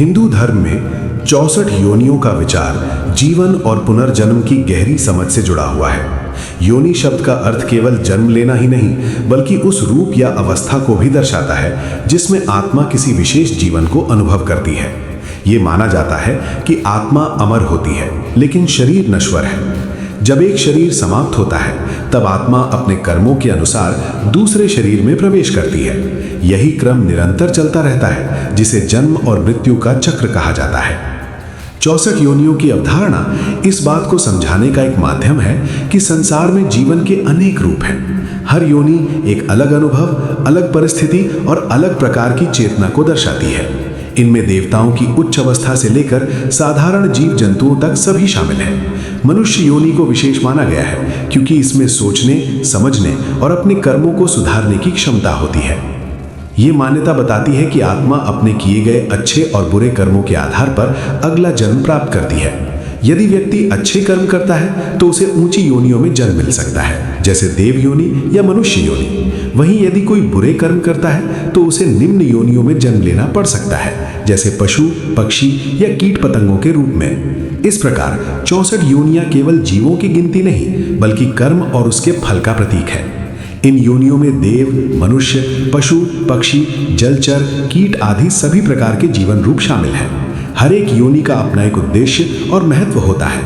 हिंदू धर्म में 64 योनियों का विचार जीवन और पुनर्जन्म की गहरी समझ से जुड़ा हुआ है। योनि शब्द का अर्थ केवल जन्म लेना ही नहीं, बल्कि उस रूप या अवस्था को भी दर्शाता है जिसमें आत्मा किसी विशेष जीवन को अनुभव करती है। ये माना जाता है कि आत्मा अमर होती है, लेकिन शरीर नश्वर है। जब एक शरीर समाप्त होता है, तब आत्मा अपने कर्मों के अनुसार दूसरे शरीर में प्रवेश करती है। यही क्रम निरंतर चलता रहता है, जिसे जन्म और मृत्यु का चक्र कहा जाता है। 64 योनियों की अवधारणा इस बात को समझाने का एक माध्यम है कि संसार में जीवन के अनेक रूप हैं। हर योनि एक अलग अनुभव, अलग परिस्थिति और अलग प्रकार की चेतना को दर्शाती है। इनमें देवताओं की उच्च अवस्था से लेकर साधारण जीव जंतुओं तक सभी शामिल हैं। मनुष्य योनि को विशेष माना गया है क्योंकि इसमें सोचने, समझने और अपने कर्मों को सुधारने की क्षमता होती है। ये मान्यता बताती है कि आत्मा अपने किए गए अच्छे और बुरे कर्मों के आधार पर अगला जन्म प्राप्त करती है। यदि व्यक्ति अच्छे कर्म करता है तो उसे ऊंची योनियों में जन्म मिल सकता है, जैसे देव योनि या मनुष्य योनि। वहीं यदि कोई बुरे कर्म करता है तो उसे निम्न योनियों में जन्म लेना पड़ सकता है, जैसे पशु, पक्षी या कीट पतंगों के रूप में। इस प्रकार 64 योनियां केवल जीवों की गिनती नहीं, बल्कि कर्म और उसके फल का प्रतीक है। इन योनियों में देव, मनुष्य, पशु, पक्षी, जलचर, कीट आदि सभी प्रकार के जीवन रूप शामिल हैं। हर एक योनि का अपना एक उद्देश्य और महत्व होता है।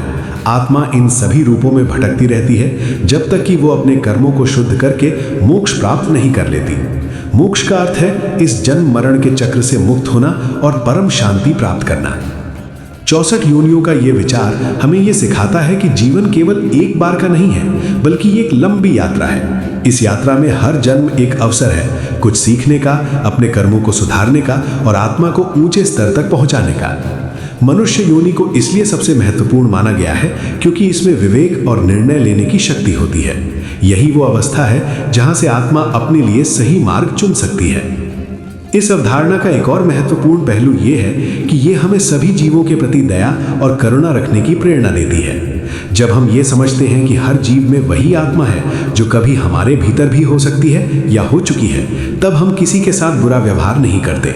आत्मा इन सभी रूपों में भटकती रहती है जब तक कि वो अपने कर्मों को शुद्ध करके मोक्ष प्राप्त नहीं कर लेती। मोक्ष का अर्थ है इस जन्म मरण के चक्र से मुक्त होना और परम शांति प्राप्त करना। 64 योनियों का ये विचार हमें ये सिखाता है कि जीवन केवल एक बार का नहीं है, बल्कि एक लंबी यात्रा है। इस यात्रा में हर जन्म एक अवसर है, कुछ सीखने का, अपने कर्मों को सुधारने का और आत्मा को ऊंचे स्तर तक पहुंचाने का। मनुष्य योनि को इसलिए सबसे महत्वपूर्ण माना गया है क्योंकि इसमें विवेक और निर्णय लेने की शक्ति होती है। यही वो अवस्था है जहां से आत्मा अपने लिए सही मार्ग चुन सकती है। इस अवधारणा का एक और महत्वपूर्ण पहलू ये है कि ये हमें सभी जीवों के प्रति दया और करुणा रखने की प्रेरणा देती है। जब हम ये समझते हैं कि हर जीव में वही आत्मा है जो कभी हमारे भीतर भी हो सकती है या हो चुकी है, तब हम किसी के साथ बुरा व्यवहार नहीं करते।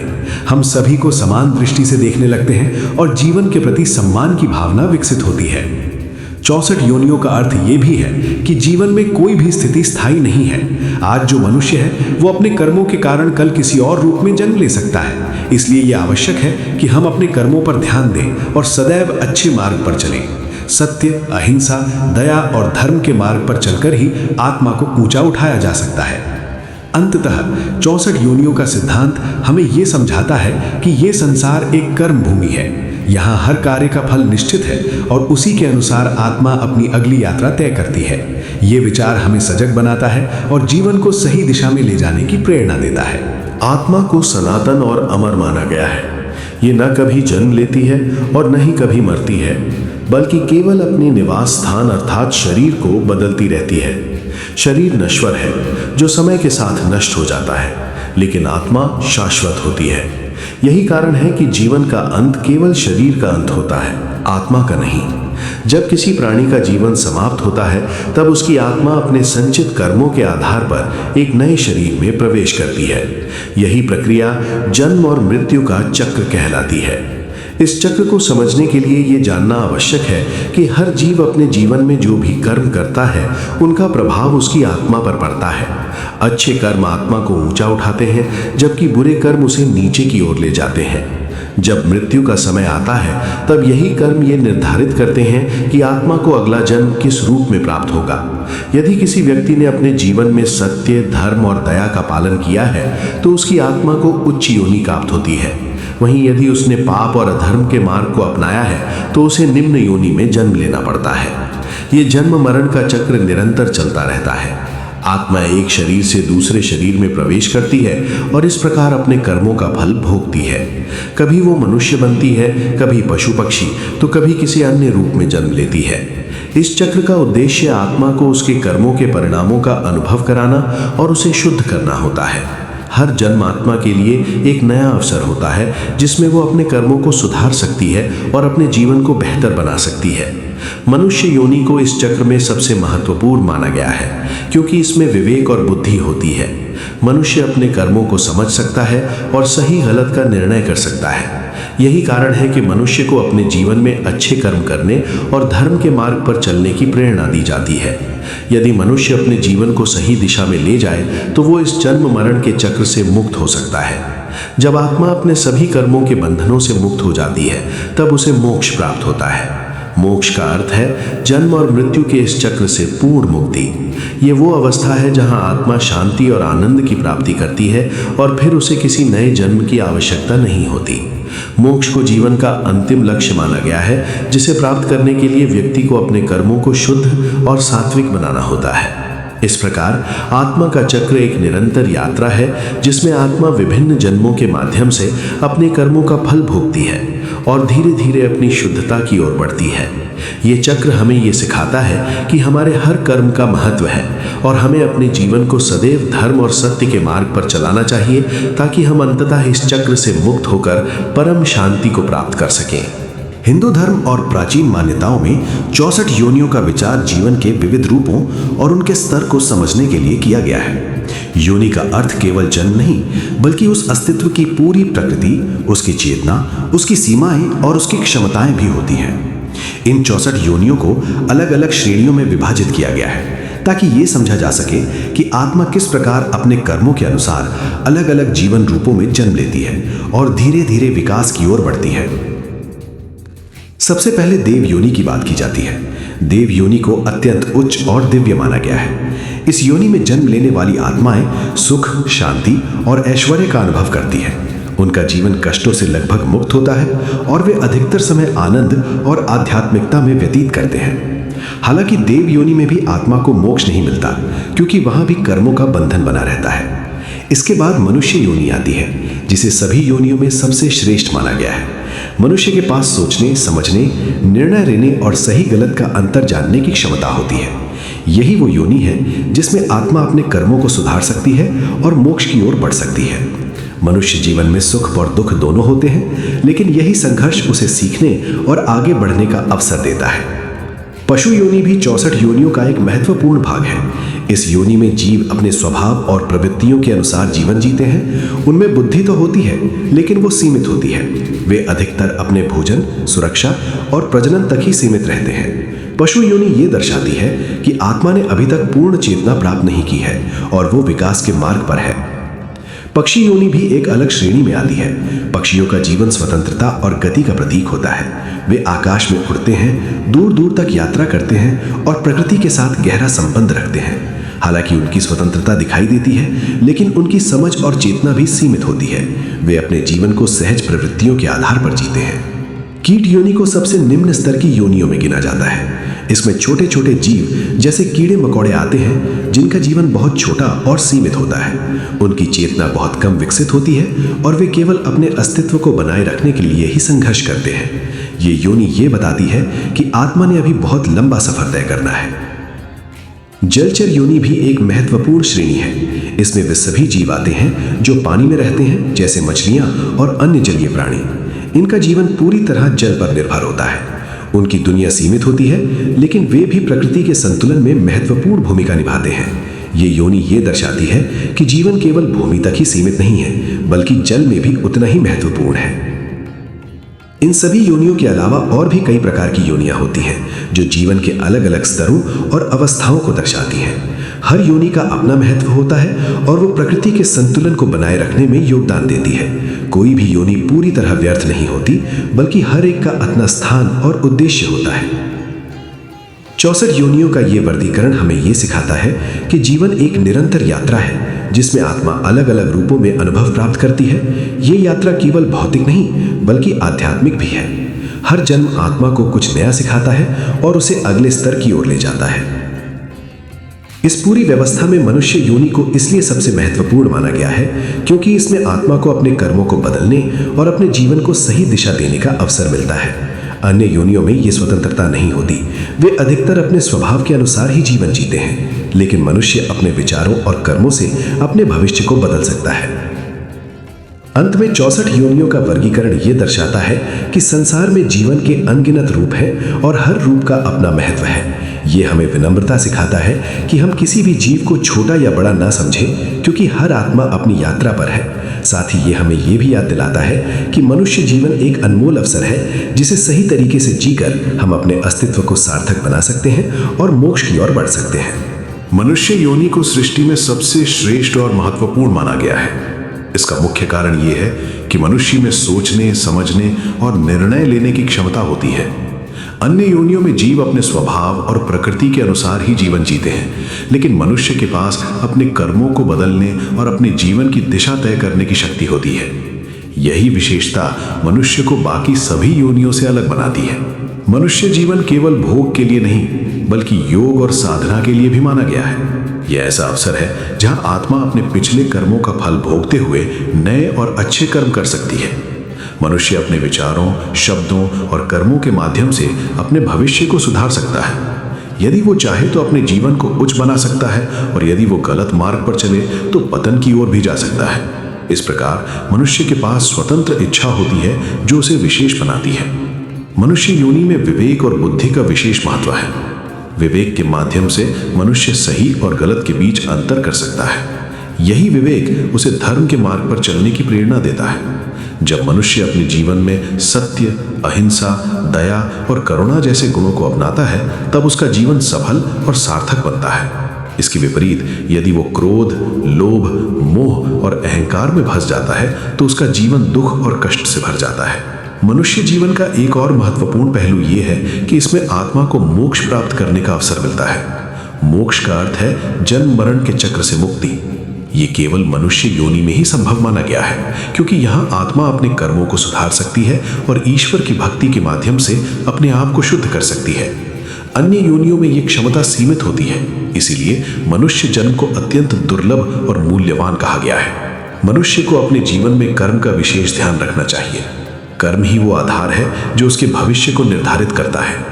हम सभी को समान दृष्टि से देखने लगते हैं और जीवन के प्रति सम्मान की भावना विकसित होती है। 64 योनियों का अर्थ ये भी है कि जीवन में कोई भी स्थिति स्थायी नहीं है। आज जो मनुष्य है वो अपने कर्मों के कारण कल किसी और रूप में जन्म ले सकता है। इसलिए यह आवश्यक है कि हम अपने कर्मों पर ध्यान दें और सदैव अच्छे मार्ग पर चलें। सत्य, अहिंसा, दया और धर्म के मार्ग पर चलकर ही आत्मा को ऊंचा उठाया जा सकता है। अंततः 64 योनियों का सिद्धांत हमें ये समझाता है कि ये संसार एक कर्म भूमि है। यहाँ हर कार्य का फल निश्चित है और उसी के अनुसार आत्मा अपनी अगली यात्रा तय करती है। ये विचार हमें सजग बनाता है और जीवन को सही दिशा में ले जाने की प्रेरणा देता है। आत्मा को सनातन और अमर माना गया है। ये न कभी जन्म लेती है और न ही कभी मरती है, बल्कि केवल अपनी निवास स्थान अर्थात शरीर को बदलती रहती है। शरीर नश्वर है जो समय के साथ नष्ट हो जाता है, लेकिन आत्मा शाश्वत होती है। यही कारण है कि जीवन का अंत केवल शरीर का अंत होता है, आत्मा का नहीं। जब किसी प्राणी का जीवन समाप्त होता है, तब उसकी आत्मा अपने संचित कर्मों के आधार पर एक नए शरीर में प्रवेश करती है। यही प्रक्रिया जन्म और मृत्यु का चक्र कहलाती है। इस चक्र को समझने के लिए ये जानना आवश्यक है कि हर जीव अपने जीवन में जो भी कर्म करता है, उनका प्रभाव उसकी आत्मा पर पड़ता है। अच्छे कर्म आत्मा को ऊंचा उठाते हैं, जबकि बुरे कर्म उसे नीचे की ओर ले जाते हैं। जब मृत्यु का समय आता है, तब यही कर्म ये निर्धारित करते हैं कि आत्मा को अगला जन्म किस रूप में प्राप्त होगा। यदि किसी व्यक्ति ने अपने जीवन में सत्य, धर्म और दया का पालन किया है, तो उसकी आत्मा को उच्च योनि प्राप्त होती है। वहीं यदि उसने पाप और अधर्म के मार्ग को अपनाया है, तो उसे निम्न योनि में जन्म लेना पड़ता है। ये जन्म मरण का चक्र निरंतर चलता रहता है। आत्मा एक शरीर से दूसरे शरीर में प्रवेश करती है और इस प्रकार अपने कर्मों का फल भोगती है। कभी वो मनुष्य बनती है, कभी पशु पक्षी, तो कभी किसी अन्य रूप में जन्म लेती है। इस चक्र का उद्देश्य आत्मा को उसके कर्मों के परिणामों का अनुभव कराना और उसे शुद्ध करना होता है। हर जन्म आत्मा के लिए एक नया अवसर होता है जिसमें वो अपने कर्मों को सुधार सकती है और अपने जीवन को बेहतर बना सकती है। मनुष्य योनि को इस चक्र में सबसे महत्वपूर्ण माना गया है क्योंकि इसमें विवेक और बुद्धि होती है। मनुष्य अपने कर्मों को समझ सकता है और सही गलत का निर्णय कर सकता है। यही कारण है कि मनुष्य को अपने जीवन में अच्छे कर्म करने और धर्म के मार्ग पर चलने की प्रेरणा दी जाती है। यदि मनुष्य अपने जीवन को सही दिशा में ले जाए तो वो इस जन्म मरण के चक्र से मुक्त हो सकता है। जब आत्मा अपने सभी कर्मों के बंधनों से मुक्त हो जाती है तब उसे मोक्ष प्राप्त होता है। मोक्ष का अर्थ है जन्म और मृत्यु के इस चक्र से पूर्ण मुक्ति। ये वो अवस्था है जहां आत्मा शांति और आनंद की प्राप्ति करती है और फिर उसे किसी नए जन्म की आवश्यकता नहीं होती। मोक्ष को जीवन का अंतिम लक्ष्य माना गया है, जिसे प्राप्त करने के लिए व्यक्ति को अपने कर्मों को शुद्ध और सात्विक बनाना होता है। इस प्रकार आत्मा का चक्र एक निरंतर यात्रा है जिसमें आत्मा विभिन्न जन्मों के माध्यम से अपने कर्मों का फल भोगती है और धीरे धीरे अपनी शुद्धता की ओर बढ़ती है। ये चक्र हमें ये सिखाता है कि हमारे हर कर्म का महत्व है और हमें अपने जीवन को सदैव धर्म और सत्य के मार्ग पर चलाना चाहिए ताकि हम अंततः इस चक्र से मुक्त होकर परम शांति को प्राप्त कर सकें। हिंदू धर्म और प्राचीन मान्यताओं में 64 योनियों का विचार जीवन के विविध रूपों और उनके स्तर को समझने के लिए किया गया है। योनि का अर्थ केवल जन्म नहीं बल्कि उस अस्तित्व की पूरी प्रकृति, उसकी चेतना, उसकी सीमाएं और उसकी क्षमताएं भी होती हैं। इन 64 योनियों को अलग अलग श्रेणियों में विभाजित किया गया है ताकि ये समझा जा सके कि आत्मा किस प्रकार अपने कर्मों के अनुसार अलग अलग जीवन रूपों में जन्म लेती है और धीरे धीरे विकास की ओर बढ़ती है। सबसे पहले देव योनि की बात की जाती है। देव योनि को अत्यंत उच्च और दिव्य माना गया है। इस योनि में जन्म लेने वाली आत्माएं सुख, शांति और ऐश्वर्य का अनुभव करती हैं। उनका जीवन कष्टों से लगभग मुक्त होता है और वे अधिकतर समय आनंद और आध्यात्मिकता में व्यतीत करते हैं। हालांकि देव योनि में भी आत्मा को मोक्ष नहीं मिलता क्योंकि वहां भी कर्मों का बंधन बना रहता है। इसके बाद मनुष्य योनि आती है जिसे सभी योनियों में सबसे श्रेष्ठ माना गया है। मनुष्य के पास सोचने, समझने, निर्णय लेने और सही गलत का अंतर जानने की क्षमता होती है। यही वो योनि है जिसमें आत्मा अपने कर्मों को सुधार सकती है और मोक्ष की ओर बढ़ सकती है। मनुष्य जीवन में सुख और दुख दोनों होते हैं, लेकिन यही संघर्ष उसे सीखने और आगे बढ़ने का अवसर देता है। पशु योनि भी 64 योनियों का एक महत्वपूर्ण भाग है। इस योनि में जीव अपने स्वभाव और प्रवृत्तियों के अनुसार जीवन जीते हैं। उनमें बुद्धि तो होती है लेकिन वो सीमित होती है। वे अधिकतर अपने भोजन, सुरक्षा और प्रजनन तक ही सीमित रहते हैं। पशु योनि ये दर्शाती है कि आत्मा ने अभी तक पूर्ण चेतना प्राप्त नहीं की है और वो विकास के मार्ग पर है। पक्षी योनि भी एक अलग श्रेणी में आती है। पक्षियों का जीवन स्वतंत्रता और गति का प्रतीक होता है। वे आकाश में उड़ते हैं, दूर दूर तक यात्रा करते हैं और प्रकृति के साथ गहरा संबंध रखते हैं। हालांकि उनकी स्वतंत्रता दिखाई देती है, लेकिन उनकी समझ और चेतना भी सीमित होती है। वे अपने जीवन को सहज प्रवृत्तियों के आधार पर जीते हैं। कीट योनि को सबसे निम्न स्तर की योनियों में गिना जाता है। इसमें छोटे छोटे जीव जैसे कीड़े मकोड़े आते हैं जिनका जीवन बहुत छोटा और सीमित होता है। उनकी चेतना बहुत कम विकसित होती है और वे केवल अपने अस्तित्व को बनाए रखने के लिए ही संघर्ष करते हैं। ये योनि ये बताती है कि आत्मा ने अभी बहुत लंबा सफर तय करना है। जलचर योनि भी एक महत्वपूर्ण श्रेणी है। इसमें वे सभी जीव आते हैं जो पानी में रहते हैं, जैसे मछलियां और अन्य जलीय प्राणी। इनका जीवन पूरी तरह जल पर निर्भर होता है। उनकी दुनिया सीमित होती है, लेकिन वे भी प्रकृति के संतुलन में महत्वपूर्ण भूमिका निभाते हैं। ये योनि ये दर्शाती है कि जीवन केवल भूमि तक ही सीमित नहीं है, बल्कि जल में भी उतना ही महत्वपूर्ण है। इन सभी योनियों के अलावा और भी कई प्रकार की योनियां होती हैं जो जीवन के अलग अलग स्तरों और अवस्थाओं को दर्शाती हैं। हर योनि का अपना महत्व होता है और वो प्रकृति के संतुलन को बनाए रखने में योगदान देती है। कोई भी योनि पूरी तरह व्यर्थ नहीं होती, बल्कि हर एक का अपना स्थान और उद्देश्य होता है। 64 योनियों का ये वर्गीकरण हमें ये सिखाता है कि जीवन एक निरंतर यात्रा है जिसमें आत्मा अलग अलग रूपों में अनुभव प्राप्त करती है। ये यात्रा केवल भौतिक नहीं बल्कि आध्यात्मिक भी है। हर जन्म आत्मा को कुछ नया सिखाता है और उसे अगले स्तर की ओर ले जाता है। इस पूरी व्यवस्था में मनुष्य योनि को इसलिए सबसे महत्वपूर्ण माना गया है क्योंकि इसमें आत्मा को अपने कर्मों को बदलने और अपने जीवन को सही दिशा देने का अवसर मिलता है। अन्य योनियों में ये स्वतंत्रता नहीं होती। वे अधिकतर अपने स्वभाव के अनुसार ही जीवन जीते हैं, लेकिन मनुष्य अपने विचारों और कर्मों से अपने भविष्य को बदल सकता है। अंत में 64 योनियों का वर्गीकरण ये दर्शाता है कि संसार में जीवन के अनगिनत रूप हैं और हर रूप का अपना महत्व है। ये हमें विनम्रता सिखाता है कि हम किसी भी जीव को छोटा या बड़ा ना समझें, क्योंकि हर आत्मा अपनी यात्रा पर है। साथ ही ये हमें ये भी याद दिलाता है कि मनुष्य जीवन एक अनमोल अवसर है जिसे सही तरीके से जीकर हम अपने अस्तित्व को सार्थक बना सकते हैं और मोक्ष की ओर बढ़ सकते हैं। मनुष्य योनि को सृष्टि में सबसे श्रेष्ठ और महत्वपूर्ण माना गया है। इसका मुख्य कारण यह है कि मनुष्य में सोचने, समझने और निर्णय लेने की क्षमता होती है। अन्य योनियों में जीव अपने स्वभाव और प्रकृति के अनुसार ही जीवन जीते हैं, लेकिन मनुष्य के पास अपने कर्मों को बदलने और अपने जीवन की दिशा तय करने की शक्ति होती है। यही विशेषता मनुष्य को बाकी सभी योनियों से अलग बनाती है। मनुष्य जीवन केवल भोग के लिए नहीं, बल्कि योग और साधना के लिए भी माना गया है। यह ऐसा अवसर है जहां आत्मा अपने पिछले कर्मों का फल भोगते हुए नए और अच्छे कर्म कर सकती है। मनुष्य अपने विचारों, शब्दों और कर्मों के माध्यम से अपने भविष्य को सुधार सकता है। यदि वो चाहे तो अपने जीवन को उच्च बना सकता है, और यदि वो गलत मार्ग पर चले तो पतन की ओर भी जा सकता है। इस प्रकार मनुष्य के पास स्वतंत्र इच्छा होती है जो उसे विशेष बनाती है। मनुष्य योनि में विवेक और बुद्धि का विशेष महत्व है। विवेक के माध्यम से मनुष्य सही और गलत के बीच अंतर कर सकता है। यही विवेक उसे धर्म के मार्ग पर चलने की प्रेरणा देता है। जब मनुष्य अपने जीवन में सत्य, अहिंसा, दया और करुणा जैसे गुणों को अपनाता है, तब उसका जीवन सफल और सार्थक बनता है। इसके विपरीत यदि वो क्रोध, लोभ, मोह और अहंकार में फंस जाता है तो उसका जीवन दुख और कष्ट से भर जाता है। मनुष्य जीवन का एक और महत्वपूर्ण पहलू यह है कि इसमें आत्मा को मोक्ष प्राप्त करने का अवसर मिलता है। मोक्ष का अर्थ है जन्म मरण के चक्र से मुक्ति। ये केवल मनुष्य योनि में ही संभव माना गया है, क्योंकि यहाँ आत्मा अपने कर्मों को सुधार सकती है और ईश्वर की भक्ति के माध्यम से अपने आप को शुद्ध कर सकती है। अन्य योनियों में ये क्षमता सीमित होती है, इसीलिए मनुष्य जन्म को अत्यंत दुर्लभ और मूल्यवान कहा गया है। मनुष्य को अपने जीवन में कर्म का विशेष ध्यान रखना चाहिए। कर्म ही वो आधार है जो उसके भविष्य को निर्धारित करता है।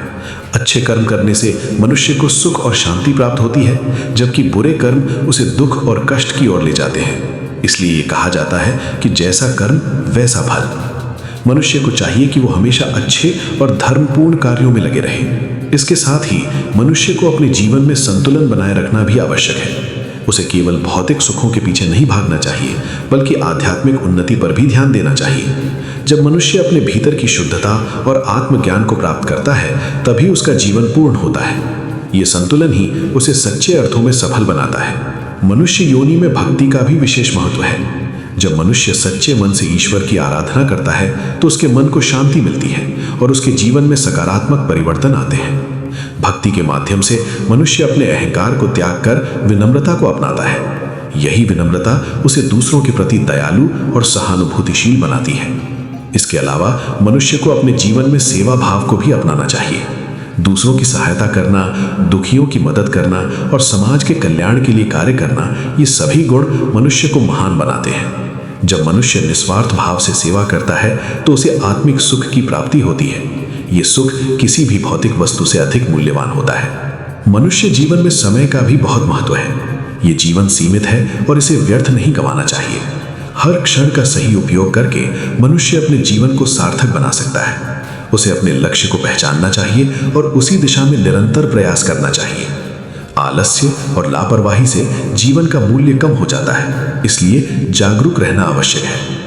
अच्छे कर्म करने से मनुष्य को सुख और शांति प्राप्त होती है, जबकि बुरे कर्म उसे दुख और कष्ट की ओर ले जाते हैं। इसलिए ये कहा जाता है कि जैसा कर्म वैसा फल। मनुष्य को चाहिए कि वो हमेशा अच्छे और धर्मपूर्ण कार्यों में लगे रहे। इसके साथ ही मनुष्य को अपने जीवन में संतुलन बनाए रखना भी आवश्यक है। उसे केवल भौतिक सुखों के पीछे नहीं भागना चाहिए, बल्कि आध्यात्मिक उन्नति पर भी ध्यान देना चाहिए। जब मनुष्य अपने भीतर की शुद्धता और आत्मज्ञान को प्राप्त करता है, तभी उसका जीवन पूर्ण होता है। ये संतुलन ही उसे सच्चे अर्थों में सफल बनाता है। मनुष्य योनि में भक्ति का भी विशेष महत्व है। जब मनुष्य सच्चे मन से ईश्वर की आराधना करता है तो उसके मन को शांति मिलती है और उसके जीवन में सकारात्मक परिवर्तन आते हैं। भक्ति के माध्यम से मनुष्य अपने अहंकार को त्याग कर विनम्रता को अपनाता है। यही विनम्रता उसे दूसरों के प्रति दयालु और सहानुभूतिशील बनाती है। इसके अलावा मनुष्य को अपने जीवन में सेवा भाव को भी अपनाना चाहिए। दूसरों की सहायता करना, दुखियों की मदद करना और समाज के कल्याण के लिए कार्य करना, ये सभी गुण मनुष्य को महान बनाते हैं। जब मनुष्य निस्वार्थ भाव से सेवा करता है तो उसे आत्मिक सुख की प्राप्ति होती है। ये सुख किसी भी भौतिक वस्तु से अधिक मूल्यवान होता है। मनुष्य जीवन में समय का भी बहुत महत्व है। ये जीवन सीमित है और इसे व्यर्थ नहीं गंवाना चाहिए। हर क्षण का सही उपयोग करके मनुष्य अपने जीवन को सार्थक बना सकता है। उसे अपने लक्ष्य को पहचानना चाहिए और उसी दिशा में निरंतर प्रयास करना चाहिए। आलस्य और लापरवाही से जीवन का मूल्य कम हो जाता है, इसलिए जागरूक रहना आवश्यक है।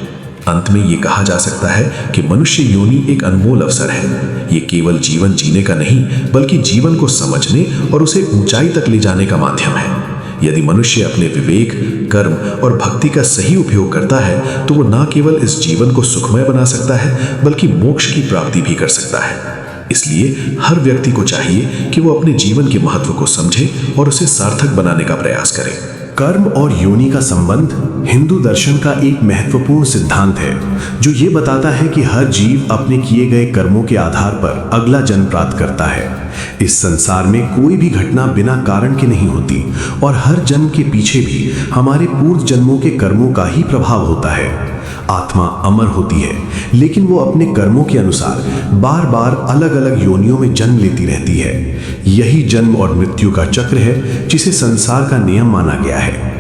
अंत में ये कहा जा सकता है कि मनुष्य योनि एक अनमोल अवसर है। ये केवल जीवन जीने का नहीं, बल्कि जीवन को समझने और उसे ऊंचाई तक ले जाने का माध्यम है। यदि मनुष्य अपने विवेक, कर्म और भक्ति का सही उपयोग करता है तो वो न केवल इस जीवन को सुखमय बना सकता है, बल्कि मोक्ष की प्राप्ति भी कर सकता है। इसलिए हर व्यक्ति को चाहिए कि वो अपने जीवन के महत्व को समझे और उसे सार्थक बनाने का प्रयास करे। कर्म और योनि का संबंध हिंदू दर्शन का एक महत्वपूर्ण सिद्धांत है, जो ये बताता है कि हर जीव अपने किए गए कर्मों के आधार पर अगला जन्म प्राप्त करता है। इस संसार में कोई भी घटना बिना कारण के नहीं होती और हर जन्म के पीछे भी हमारे पूर्व जन्मों के कर्मों का ही प्रभाव होता है। आत्मा अमर होती है, लेकिन वो अपने कर्मों के अनुसार बार बार अलग अलग योनियों में जन्म लेती रहती है। यही जन्म और मृत्यु का चक्र है जिसे संसार का नियम माना गया है।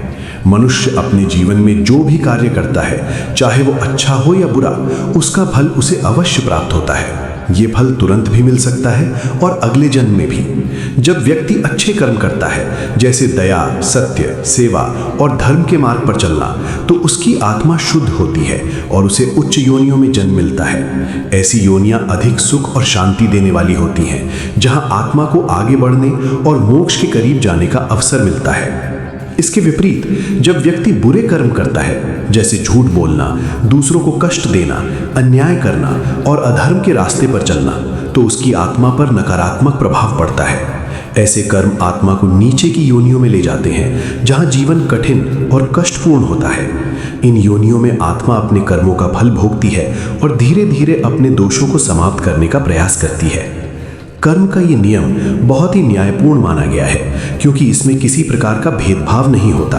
मनुष्य अपने जीवन में जो भी कार्य करता है, चाहे वो अच्छा हो या बुरा, उसका फल उसे अवश्य प्राप्त होता है। ये फल तुरंत भी मिल सकता है और अगले जन्म में भी। जब व्यक्ति अच्छे कर्म करता है, जैसे दया, सत्य, सेवा और धर्म के मार्ग पर चलना, तो उसकी आत्मा शुद्ध होती है और उसे उच्च योनियों में जन्म मिलता है। ऐसी योनियां अधिक सुख और शांति देने वाली होती हैं, जहां आत्मा को आगे बढ़ने और मोक्ष के करीब जाने का अवसर मिलता है। इसके विपरीत जब व्यक्ति बुरे कर्म करता है, जैसे झूठ बोलना, दूसरों को कष्ट देना, अन्याय करना और अधर्म के रास्ते पर चलना, तो उसकी आत्मा पर नकारात्मक प्रभाव पड़ता है। ऐसे कर्म आत्मा को नीचे की योनियों में ले जाते हैं, जहां जीवन कठिन और कष्टपूर्ण होता है। इन योनियों में आत्मा अपने कर्मों का फल भोगती है और धीरे धीरे अपने दोषों को समाप्त करने का प्रयास करती है। कर्म का ये नियम बहुत ही न्यायपूर्ण माना गया है, क्योंकि इसमें किसी प्रकार का भेदभाव नहीं होता।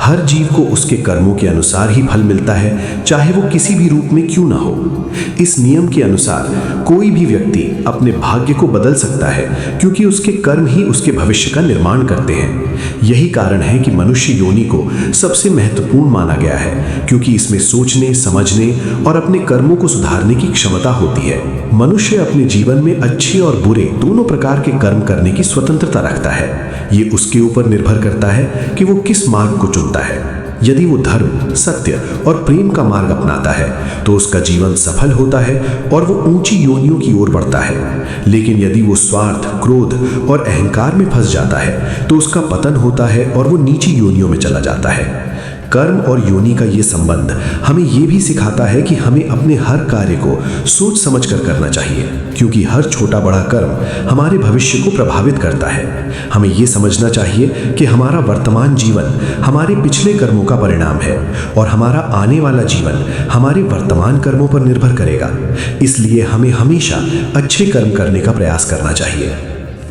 हर जीव को उसके कर्मों के अनुसार ही फल मिलता है, चाहे वो किसी भी रूप में क्यों ना हो। इस नियम के अनुसार कोई भी व्यक्ति अपने भाग्य को बदल सकता है, क्योंकि उसके कर्म ही उसके भविष्य का निर्माण करते हैं। यही कारण है कि मनुष्य योनि को सबसे महत्वपूर्ण माना गया है, क्योंकि इसमें सोचने, समझने और अपने कर्मों को सुधारने की क्षमता होती है। मनुष्य अपने जीवन में अच्छे और बुरे दोनों प्रकार के कर्म करने की स्वतंत्रता रखता है। ये उसके ऊपर निर्भर करता है कि वो किस मार्ग को चुनता है। यदि वो धर्म, सत्य और प्रेम का मार्ग अपनाता है, तो उसका जीवन सफल होता है और वो ऊंची योनियों की ओर बढ़ता है। लेकिन यदि वो स्वार्थ, क्रोध और अहंकार में फंस जाता है, तो उसका पतन होता है और वो नीची योनियों में चला जाता है। कर्म और योनि का ये संबंध हमें ये भी सिखाता है कि हमें अपने हर कार्य को सोच समझ कर करना चाहिए, क्योंकि हर छोटा बड़ा कर्म हमारे भविष्य को प्रभावित करता है। हमें ये समझना चाहिए कि हमारा वर्तमान जीवन हमारे पिछले कर्मों का परिणाम है और हमारा आने वाला जीवन हमारे वर्तमान कर्मों पर निर्भर करेगा। इसलिए हमें हमेशा अच्छे कर्म करने का प्रयास करना चाहिए।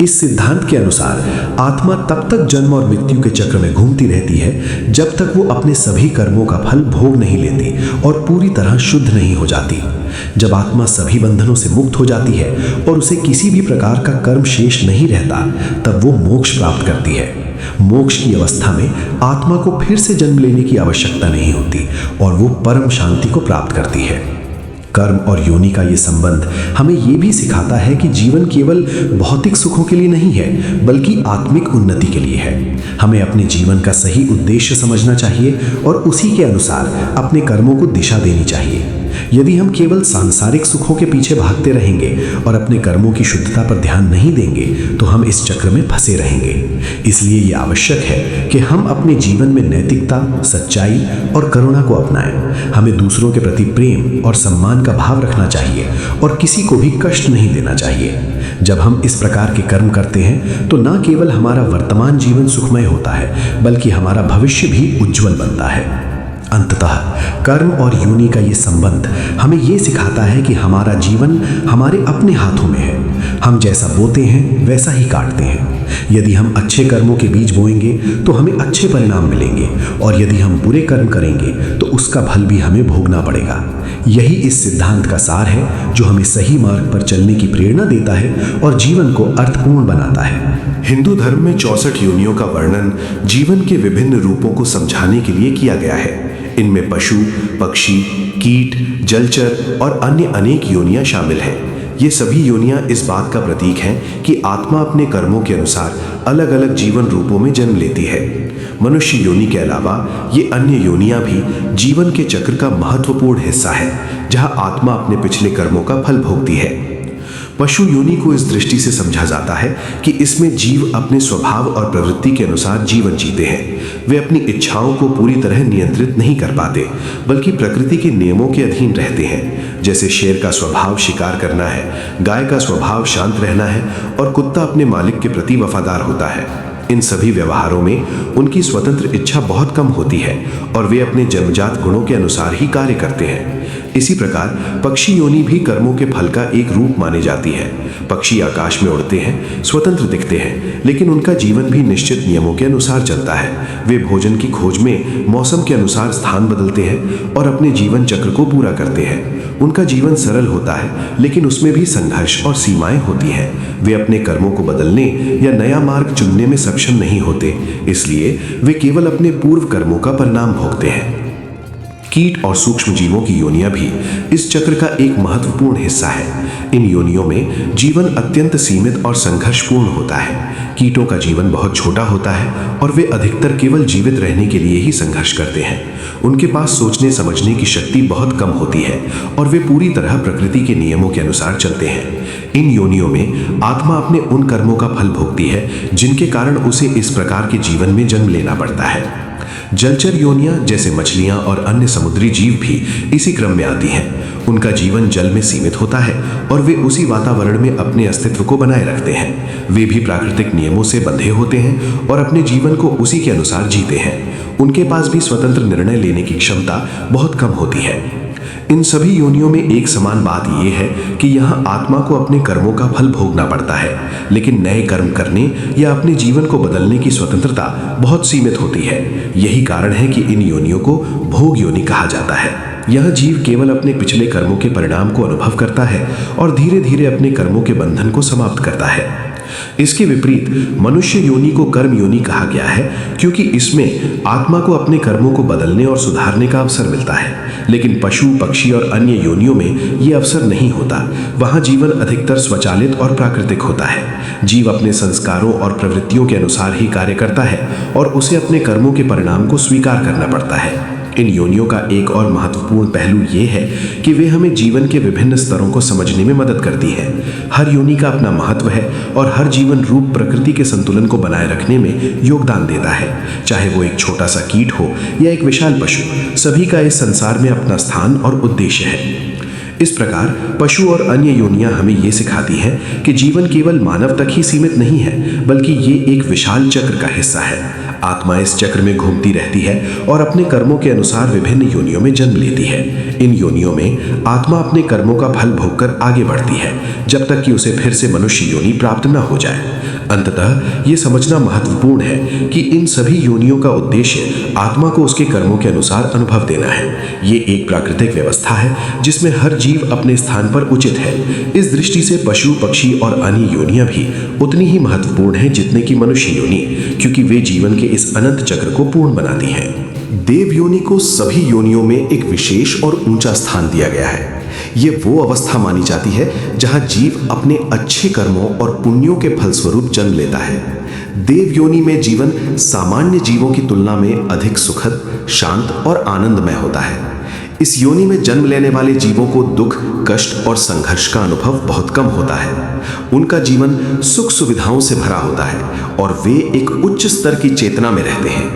इस सिद्धांत के अनुसार आत्मा तब तक जन्म और मृत्यु के चक्र में घूमती रहती है, जब तक वो अपने सभी कर्मों का फल भोग नहीं लेती और पूरी तरह शुद्ध नहीं हो जाती। जब आत्मा सभी बंधनों से मुक्त हो जाती है और उसे किसी भी प्रकार का कर्म शेष नहीं रहता, तब वो मोक्ष प्राप्त करती है। मोक्ष की अवस्था में आत्मा को फिर से जन्म लेने की आवश्यकता नहीं होती और वो परम शांति को प्राप्त करती है। कर्म और योनि का ये संबंध हमें ये भी सिखाता है कि जीवन केवल भौतिक सुखों के लिए नहीं है, बल्कि आत्मिक उन्नति के लिए है। हमें अपने जीवन का सही उद्देश्य समझना चाहिए और उसी के अनुसार अपने कर्मों को दिशा देनी चाहिए। यदि हम केवल सांसारिक सुखों के पीछे भागते रहेंगे और अपने कर्मों की शुद्धता पर ध्यान नहीं देंगे, तो हम इस चक्र में फंसे रहेंगे। इसलिए ये आवश्यक है कि हम अपने जीवन में नैतिकता, सच्चाई और करुणा को अपनाएं। हमें दूसरों के प्रति प्रेम और सम्मान का भाव रखना चाहिए और किसी को भी कष्ट नहीं देना चाहिए। जब हम इस प्रकार के कर्म करते हैं, तो न केवल हमारा वर्तमान जीवन सुखमय होता है, बल्कि हमारा भविष्य भी उज्जवल बनता है। अंततः कर्म और योनि का ये संबंध हमें ये सिखाता है कि हमारा जीवन हमारे अपने हाथों में है। हम जैसा बोते हैं वैसा ही काटते हैं। यदि हम अच्छे कर्मों के बीज बोएंगे तो हमें अच्छे परिणाम मिलेंगे, और यदि हम बुरे कर्म करेंगे तो उसका फल भी हमें भोगना पड़ेगा। यही इस सिद्धांत का सार है, जो हमें सही मार्ग पर चलने की प्रेरणा देता है और जीवन को अर्थपूर्ण बनाता है। हिंदू धर्म में 64 योनियों का वर्णन जीवन के विभिन्न रूपों को समझाने के लिए किया गया है। इनमें पशु, पक्षी, कीट, जलचर और अन्य अनेक योनियां शामिल हैं। ये सभी योनियां इस बात का प्रतीक हैं कि आत्मा अपने कर्मों के अनुसार अलग अलग जीवन रूपों में जन्म लेती है। मनुष्य योनि के अलावा ये अन्य योनियां भी जीवन के चक्र का महत्वपूर्ण हिस्सा है, जहां आत्मा अपने पिछले कर्मों का फल भोगती है। पशु योनि को इस दृष्टि से समझा जाता है कि इसमें जीव अपने स्वभाव और प्रवृत्ति के अनुसार जीवन जीते हैं। वे अपनी इच्छाओं को पूरी तरह नियंत्रित नहीं कर पाते, बल्कि प्रकृति के नियमों के अधीन रहते हैं। जैसे शेर का स्वभाव शिकार करना है, गाय का स्वभाव शांत रहना है और कुत्ता अपने मालिक के प्रति वफादार होता है। इन सभी व्यवहारों में उनकी स्वतंत्र इच्छा बहुत कम होती है और वे अपने जन्मजात गुणों के अनुसार ही कार्य करते हैं। इसी प्रकार पक्षी योनि भी कर्मों के फल का एक रूप मानी जाती है। पक्षी आकाश में उड़ते हैं, स्वतंत्र दिखते हैं, लेकिन उनका जीवन भी निश्चित नियमों के अनुसार चलता है। वे भोजन की खोज में मौसम के अनुसार स्थान बदलते हैं और अपने जीवन चक्र को पूरा करते हैं। उनका जीवन सरल होता है, लेकिन उसमें भी संघर्ष और सीमाएं होती हैं। वे अपने कर्मों को बदलने या नया मार्ग चुनने में सक्षम नहीं होते, इसलिए वे केवल अपने पूर्व कर्मों का परिणाम भोगते हैं। कीट और सूक्ष्म जीवों की योनियां भी इस चक्र का एक महत्वपूर्ण हिस्सा है। इन योनियों में जीवन अत्यंत सीमित और संघर्षपूर्ण होता है। कीटों का जीवन बहुत छोटा होता है और वे अधिकतर केवल जीवित रहने के लिए ही संघर्ष करते हैं। उनके पास सोचने समझने की शक्ति बहुत कम होती है और वे पूरी तरह प्रकृति के नियमों के अनुसार चलते हैं। इन योनियों में आत्मा अपने उन कर्मों का फल भोगती है जिनके कारण उसे इस प्रकार के जीवन में जन्म लेना पड़ता है। जलचर योनियां जैसे मछलियां और अन्य समुद्री जीव भी इसी क्रम में आती हैं। उनका जीवन जल में सीमित होता है और वे उसी वातावरण में अपने अस्तित्व को बनाए रखते हैं। वे भी प्राकृतिक नियमों से बंधे होते हैं और अपने जीवन को उसी के अनुसार जीते हैं। उनके पास भी स्वतंत्र निर्णय लेने की क्षमता बहुत कम होती है। इन सभी योनियों में एक समान बात यह है कि यहाँ आत्मा को अपने कर्मों का फल भोगना पड़ता है, लेकिन नए कर्म करने या अपने जीवन को बदलने की स्वतंत्रता बहुत सीमित होती है। यही कारण है कि इन योनियों को भोग योनि कहा जाता है। यह जीव केवल अपने पिछले कर्मों के परिणाम को अनुभव करता है और धीरे धीरे अपने कर्मों के बंधन को समाप्त करता है। इसके विपरीत मनुष्य योनि को कर्म योनि कहा गया है, क्योंकि इसमें आत्मा को अपने कर्मों को बदलने और सुधारने का अवसर मिलता है। लेकिन पशु, पक्षी और अन्य योनियों में यह अवसर नहीं होता। वहां जीवन अधिकतर स्वचालित और प्राकृतिक होता है। जीव अपने संस्कारों और प्रवृत्तियों के अनुसार ही कार्य करता है और उसे अपने कर्मों के परिणाम को स्वीकार करना पड़ता है। इन योनियों का एक और महत्वपूर्ण पहलू यह है कि वे हमें जीवन के विभिन्न स्तरों को समझने में मदद करती है। हर योनि का अपना महत्व है और हर जीवन रूप प्रकृति के संतुलन को बनाए रखने में योगदान देता है। चाहे वो एक छोटा सा कीट हो या एक विशाल पशु, सभी का इस संसार में अपना स्थान और उद्देश्य है। इस प्रकार पशु और अन्य योनियां हमें ये सिखाती हैं कि जीवन केवल मानव तक ही सीमित नहीं है, बल्कि ये एक विशाल चक्र का हिस्सा है। आत्मा इस चक्र में घूमती रहती है और अपने कर्मों के अनुसार विभिन्न योनियों में जन्म लेती है। इन योनियों में आत्मा अपने कर्मों का फल भोगकर आगे बढ़ती है, जब तक कि उसे फिर से मनुष्य योनि प्राप्त न हो जाए। अंततः ये समझना महत्वपूर्ण है कि इन सभी योनियों का उद्देश्य आत्मा को उसके कर्मों के अनुसार अनुभव देना है। ये एक प्राकृतिक व्यवस्था है जिसमें हर जीव अपने स्थान पर उचित है। इस दृष्टि से पशु, पक्षी और अन्य योनियां भी उतनी ही महत्वपूर्ण हैं जितने की मनुष्य योनि, क्योंकि वे जीवन के इस अनंत चक्र को पूर्ण बनाती हैं। देव योनि को सभी योनियों में एक विशेष और ऊंचा स्थान दिया गया है। ये वो अवस्था मानी जाती है जहां जीव अपने अच्छे कर्मों और पुण्यों के फलस्वरूप जन्म लेता है। देव योनि में जीवन सामान्य जीवों की तुलना में अधिक सुखद, शांत और आनंदमय होता है। इस योनि में जन्म लेने वाले जीवों को दुख, कष्ट और संघर्ष का अनुभव बहुत कम होता है। उनका जीवन सुख सुविधाओं से भरा होता है और वे एक उच्च स्तर की चेतना में रहते हैं।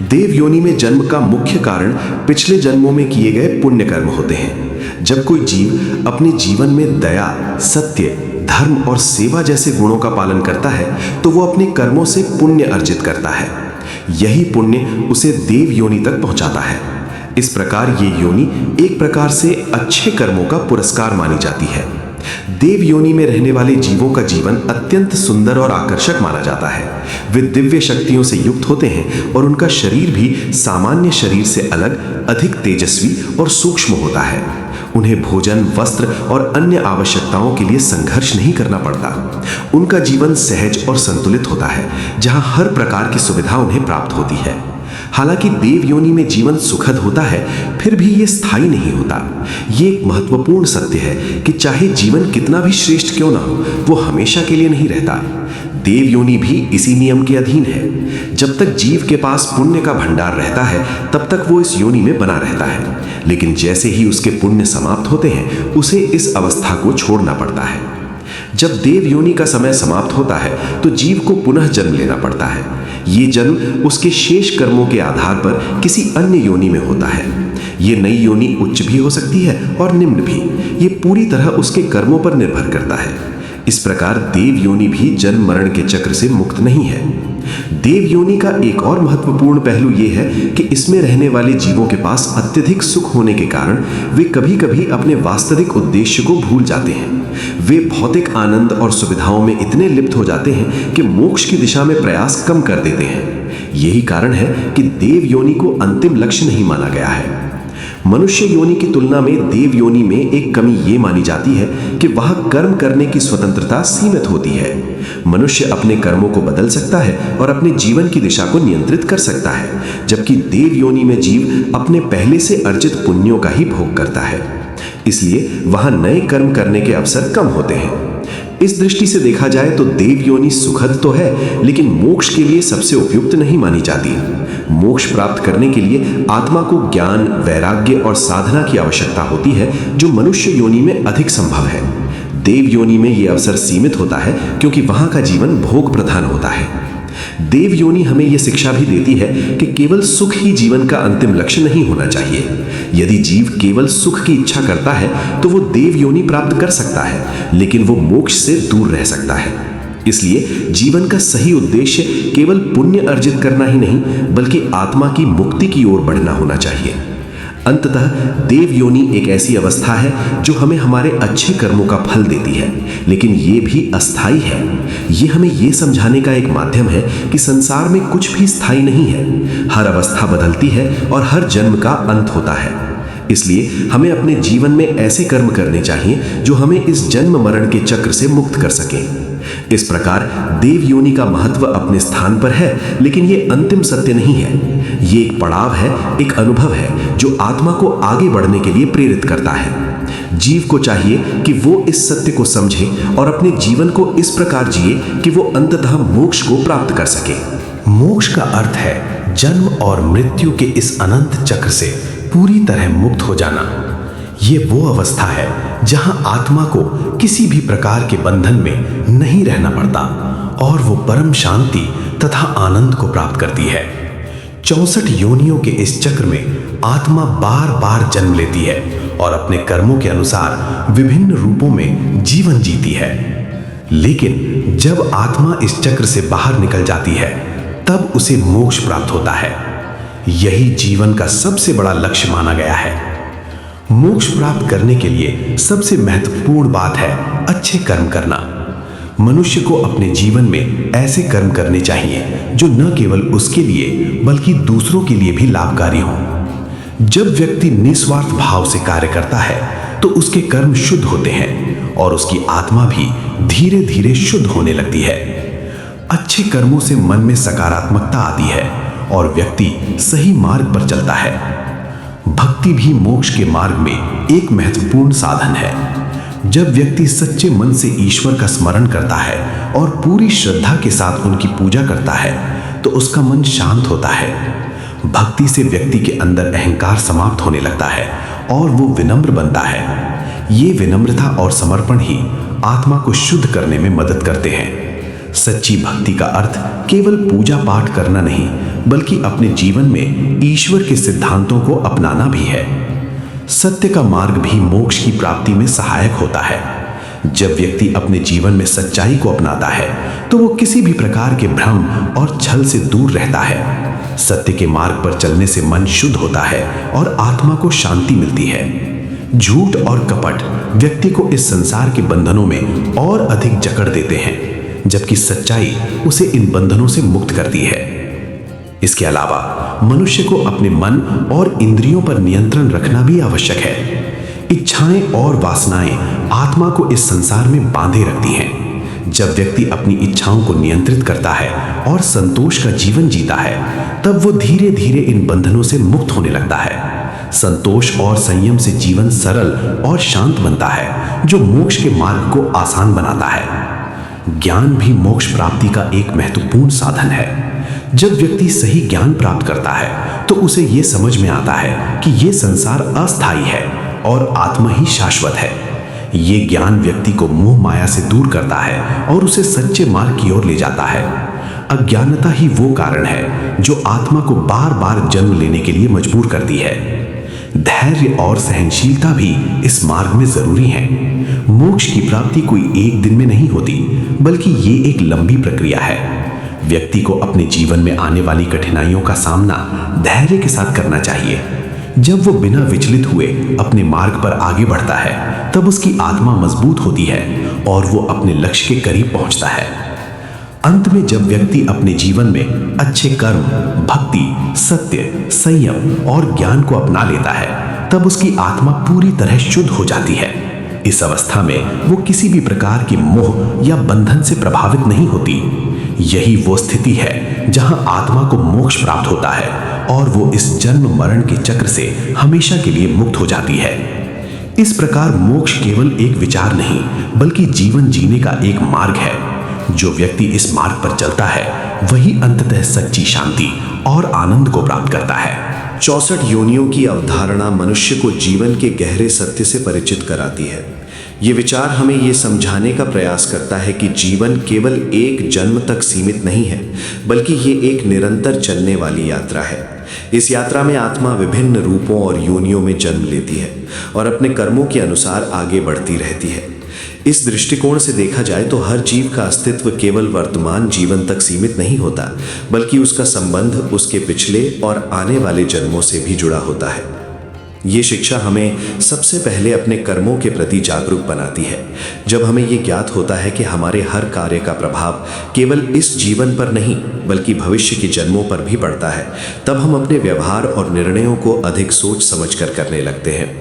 देव योनि में जन्म का मुख्य कारण पिछले जन्मों में किए गए पुण्य कर्म होते हैं। जब कोई जीव अपने जीवन में दया, सत्य, धर्म और सेवा जैसे गुणों का पालन करता है तो वो अपने कर्मों से पुण्य अर्जित करता है। यही पुण्य उसे देव योनि तक पहुंचाता है। इस प्रकार ये योनि एक प्रकार से अच्छे कर्मों का पुरस्कार मानी जाती है। देव योनि में रहने वाले जीवों का जीवन अत्यंत सुंदर और आकर्षक माना जाता है। वे दिव्य शक्तियों से युक्त होते हैं और उनका शरीर भी सामान्य शरीर से अलग, अधिक तेजस्वी और सूक्ष्म होता है। उन्हें भोजन, वस्त्र और अन्य आवश्यकताओं के लिए संघर्ष नहीं करना पड़ता। उनका जीवन सहज और संतुलित होता है, जहां हर प्रकार की सुविधा उन्हें प्राप्त होती है। हालांकि देव योनि में जीवन सुखद होता है, फिर भी ये स्थायी नहीं होता। ये एक महत्वपूर्ण सत्य है कि चाहे जीवन कितना भी श्रेष्ठ क्यों ना हो, वो हमेशा के लिए नहीं रहता। देव योनि भी इसी नियम के अधीन है। जब तक जीव के पास पुण्य का भंडार रहता है, तब तक वो इस योनि में बना रहता है। लेकिन जैसे ही उसके पुण्य समाप्त होते हैं, उसे इस अवस्था को छोड़ना पड़ता है। जब देव योनि का समय समाप्त होता है तो जीव को पुनः जन्म लेना पड़ता है। ये जन्म उसके शेष कर्मों के आधार पर किसी अन्य योनि में होता है। ये नई योनि उच्च भी हो सकती है और निम्न भी। ये पूरी तरह उसके कर्मों पर निर्भर करता है। इस प्रकार देव योनि भी जन्म मरण के चक्र से मुक्त नहीं है। देव योनि का एक और महत्वपूर्ण पहलू यह है कि इसमें रहने वाले जीवों के पास अत्यधिक सुख होने के कारण वे कभी-कभी अपने वास्तविक उद्देश्य को भूल जाते हैं। वे भौतिक आनंद और सुविधाओं में इतने लिप्त हो जाते हैं कि मोक्ष की दिशा में प्रयास कम कर देते हैं। यही कारण है कि देव योनि को अंतिम लक्ष्य नहीं माना गया है। मनुष्य योनि की तुलना में देव योनि में एक कमी ये मानी जाती है कि वहां कर्म करने की स्वतंत्रता सीमित होती है। मनुष्य अपने कर्मों को बदल सकता है और अपने जीवन की दिशा को नियंत्रित कर सकता है, जबकि देव योनि में जीव अपने पहले से अर्जित पुण्यों का ही भोग करता है। इसलिए वहां नए कर्म करने के अवसर कम होते हैं। इस दृष्टि से देखा जाए तो देव योनि सुखद तो है, लेकिन मोक्ष के लिए सबसे उपयुक्त नहीं मानी जाती। मोक्ष प्राप्त करने के लिए आत्मा को ज्ञान, वैराग्य और साधना की आवश्यकता होती है, जो मनुष्य योनि में अधिक संभव है। देव योनि में यह अवसर सीमित होता है क्योंकि वहां का जीवन भोग प्रधान होता है। देव योनि हमें यह शिक्षा भी देती है कि केवल सुख ही जीवन का अंतिम लक्ष्य नहीं होना चाहिए। यदि जीव केवल सुख की इच्छा करता है तो वो देव योनि प्राप्त कर सकता है, लेकिन वो मोक्ष से दूर रह सकता है। इसलिए जीवन का सही उद्देश्य केवल पुण्य अर्जित करना ही नहीं, बल्कि आत्मा की मुक्ति की ओर बढ़ना होना चाहिए। अंततः देव योनि एक ऐसी अवस्था है जो हमें हमारे अच्छे कर्मों का फल देती है, लेकिन ये भी अस्थाई है। ये हमें ये समझाने का एक माध्यम है कि संसार में कुछ भी स्थायी नहीं है। हर अवस्था बदलती है और हर जन्म का अंत होता है। इसलिए हमें अपने जीवन में ऐसे कर्म करने चाहिए जो हमें इस जन्म मरण के चक्र से मुक्त कर सकें। इस प्रकार देव योनि का महत्व अपने स्थान पर है, लेकिन ये अंतिम सत्य नहीं है। ये एक पड़ाव है, एक अनुभव है जो आत्मा को आगे बढ़ने के लिए प्रेरित करता है। जीव को चाहिए कि वो इस सत्य को समझे और अपने जीवन को इस प्रकार जिए कि वो अंततः मोक्ष को प्राप्त कर सके। मोक्ष का अर्थ है जन्म और मृत्यु के इस अनंत चक्र से पूरी तरह मुक्त हो जाना। ये वो अवस्था है जहां आत्मा को किसी भी प्रकार के बंधन में नहीं रहना पड़ता और वो परम शांति तथा आनंद को प्राप्त करती है। 64 योनियों के इस चक्र में आत्मा बार बार जन्म लेती है और अपने कर्मों के अनुसार विभिन्न रूपों में जीवन जीती है। लेकिन जब आत्मा इस चक्र से बाहर निकल जाती है, तब उसे मोक्ष प्राप्त होता है। यही जीवन का सबसे बड़ा लक्ष्य माना गया है। मोक्ष प्राप्त करने के लिए सबसे महत्वपूर्ण बात है अच्छे कर्म करना। मनुष्य को अपने जीवन में ऐसे कर्म करने चाहिए जो न केवल उसके लिए बल्कि दूसरों के लिए भी लाभकारी हों। जब व्यक्ति निस्वार्थ भाव से कार्य करता है तो उसके कर्म शुद्ध होते हैं और उसकी आत्मा भी धीरे धीरे शुद्ध होने लगती है। अच्छे कर्मों से मन में सकारात्मकता आती है और व्यक्ति सही मार्ग पर चलता है। भक्ति भी मोक्ष के मार्ग में एक महत्वपूर्ण साधन है। जब व्यक्ति सच्चे मन से ईश्वर का स्मरण करता है और पूरी श्रद्धा के साथ उनकी पूजा करता है, तो उसका मन शांत होता है। भक्ति से व्यक्ति के अंदर अहंकार समाप्त होने लगता है और वो विनम्र बनता है। ये विनम्रता और समर्पण ही आत्मा को शुद्ध करने में मदद करते हैं। सच्ची भक्ति का अर्थ केवल पूजा पाठ करना नहीं, बल्कि अपने जीवन में ईश्वर के सिद्धांतों को अपनाना भी है। सत्य का मार्ग भी मोक्ष की प्राप्ति में सहायक होता है। जब व्यक्ति अपने जीवन में सच्चाई को अपनाता है तो वो किसी भी प्रकार के भ्रम और छल से दूर रहता है। सत्य के मार्ग पर चलने से मन शुद्ध होता है और आत्मा को शांति मिलती है। झूठ और कपट व्यक्ति को इस संसार के बंधनों में और अधिक जकड़ देते हैं, जबकि सच्चाई उसे इन बंधनों से मुक्त करती है। इसके अलावा मनुष्य को अपने मन और इंद्रियों पर नियंत्रण रखना भी आवश्यक है। इच्छाएं और वासनाएं आत्मा को इस संसार में बांधे रखती हैं। जब व्यक्ति अपनी इच्छाओं को नियंत्रित करता है और संतोष का जीवन जीता है, तब वो धीरे धीरे इन बंधनों से मुक्त होने लगता है। संतोष और संयम से जीवन सरल और शांत बनता है, जो मोक्ष के मार्ग को आसान बनाता है। ज्ञान भी मोक्ष प्राप्ति का एक महत्वपूर्ण साधन है। जब व्यक्ति सही ज्ञान प्राप्त करता है तो उसे यह समझ में आता है कि यह संसार अस्थायी है और आत्मा ही शाश्वत है। ये ज्ञान व्यक्ति को मोह माया से दूर करता है और उसे सच्चे मार्ग की ओर ले जाता है। अज्ञानता ही वो कारण है जो आत्मा को बार बार जन्म लेने के लिए मजबूर करती है। धैर्य और सहनशीलता भी इस मार्ग में जरूरी है। मोक्ष की प्राप्ति कोई एक दिन में नहीं होती, बल्कि ये एक लंबी प्रक्रिया है। व्यक्ति को अपने जीवन में आने वाली कठिनाइयों का सामना धैर्य के साथ करना चाहिए। जब वो बिना विचलित हुए अपने मार्ग पर आगे बढ़ता है, तब उसकी आत्मा मजबूत होती है और वो अपने लक्ष्य के करीब पहुंचता है। अंत में जब व्यक्ति अपने जीवन में अच्छे कर्म, भक्ति, सत्य, संयम और ज्ञान को अपना लेता है, तब उसकी आत्मा पूरी तरह शुद्ध हो जाती है। इस अवस्था में वो किसी भी प्रकार की मोह या बंधन से प्रभावित नहीं होती। यही वो स्थिति है जहां आत्मा को मोक्ष प्राप्त होता है और वो इस जन्म मरण के चक्र से हमेशा के लिए मुक्त हो जाती है। इस प्रकार मोक्ष केवल एक विचार नहीं बल्कि जीवन जीने का एक मार्ग है। जो व्यक्ति इस मार्ग पर चलता है वही अंततः सच्ची शांति और आनंद को प्राप्त करता है। 64 योनियों की अवधारणा मनुष्य को जीवन के गहरे सत्य से परिचित कराती है। ये विचार हमें ये समझाने का प्रयास करता है कि जीवन केवल एक जन्म तक सीमित नहीं है, बल्कि ये एक निरंतर चलने वाली यात्रा है। इस यात्रा में आत्मा विभिन्न रूपों और योनियों में जन्म लेती है और अपने कर्मों के अनुसार आगे बढ़ती रहती है। इस दृष्टिकोण से देखा जाए तो हर जीव का अस्तित्व केवल वर्तमान जीवन तक सीमित नहीं होता, बल्कि उसका संबंध उसके पिछले और आने वाले जन्मों से भी जुड़ा होता है। ये शिक्षा हमें सबसे पहले अपने कर्मों के प्रति जागरूक बनाती है। जब हमें ये ज्ञात होता है कि हमारे हर कार्य का प्रभाव केवल इस जीवन पर नहीं बल्कि भविष्य के जन्मों पर भी पड़ता है, तब हम अपने व्यवहार और निर्णयों को अधिक सोच समझकर करने लगते हैं।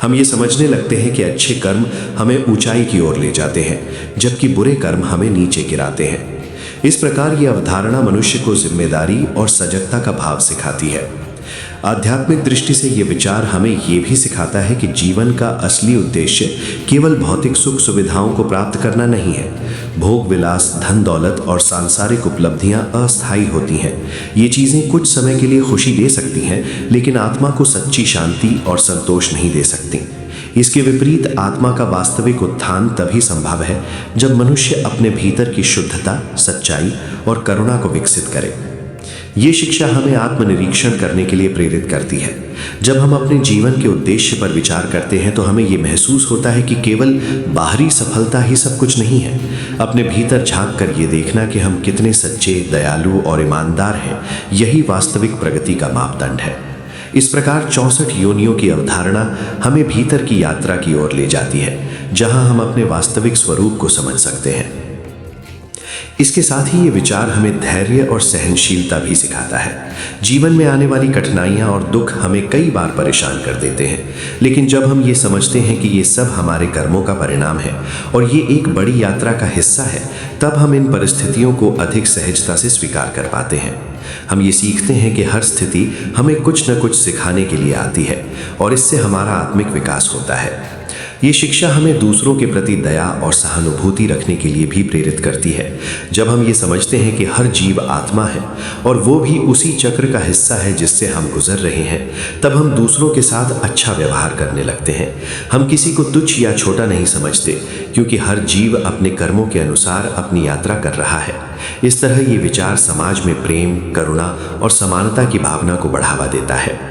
हम ये समझने लगते हैं कि अच्छे कर्म हमें ऊंचाई की ओर ले जाते हैं, जबकि बुरे कर्म हमें नीचे गिराते हैं। इस प्रकार ये अवधारणा मनुष्य को जिम्मेदारी और सजगता का भाव सिखाती है। आध्यात्मिक दृष्टि से ये विचार हमें ये भी सिखाता है कि जीवन का असली उद्देश्य केवल भौतिक सुख सुविधाओं को प्राप्त करना नहीं है। भोग विलास, धन दौलत और सांसारिक उपलब्धियां अस्थायी होती हैं। ये चीज़ें कुछ समय के लिए खुशी दे सकती हैं, लेकिन आत्मा को सच्ची शांति और संतोष नहीं दे सकती। इसके विपरीत आत्मा का वास्तविक उत्थान तभी संभव है जब मनुष्य अपने भीतर की शुद्धता, सच्चाई और करुणा को विकसित करे। ये शिक्षा हमें आत्मनिरीक्षण करने के लिए प्रेरित करती है। जब हम अपने जीवन के उद्देश्य पर विचार करते हैं तो हमें ये महसूस होता है कि केवल बाहरी सफलता ही सब कुछ नहीं है। अपने भीतर झांक कर ये देखना कि हम कितने सच्चे, दयालु और ईमानदार हैं, यही वास्तविक प्रगति का मापदंड है। इस प्रकार 64 योनियों की अवधारणा हमें भीतर की यात्रा की ओर ले जाती है, जहां हम अपने वास्तविक स्वरूप को समझ सकते हैं। इसके साथ ही ये विचार हमें धैर्य और सहनशीलता भी सिखाता है। जीवन में आने वाली कठिनाइयाँ और दुख हमें कई बार परेशान कर देते हैं, लेकिन जब हम ये समझते हैं कि ये सब हमारे कर्मों का परिणाम है और ये एक बड़ी यात्रा का हिस्सा है, तब हम इन परिस्थितियों को अधिक सहजता से स्वीकार कर पाते हैं। हम ये सीखते हैं कि हर स्थिति हमें कुछ न कुछ सिखाने के लिए आती है और इससे हमारा आत्मिक विकास होता है। ये शिक्षा हमें दूसरों के प्रति दया और सहानुभूति रखने के लिए भी प्रेरित करती है। जब हम ये समझते हैं कि हर जीव आत्मा है और वो भी उसी चक्र का हिस्सा है जिससे हम गुजर रहे हैं, तब हम दूसरों के साथ अच्छा व्यवहार करने लगते हैं। हम किसी को तुच्छ या छोटा नहीं समझते, क्योंकि हर जीव अपने कर्मों के अनुसार अपनी यात्रा कर रहा है। इस तरह ये विचार समाज में प्रेम, करुणा और समानता की भावना को बढ़ावा देता है।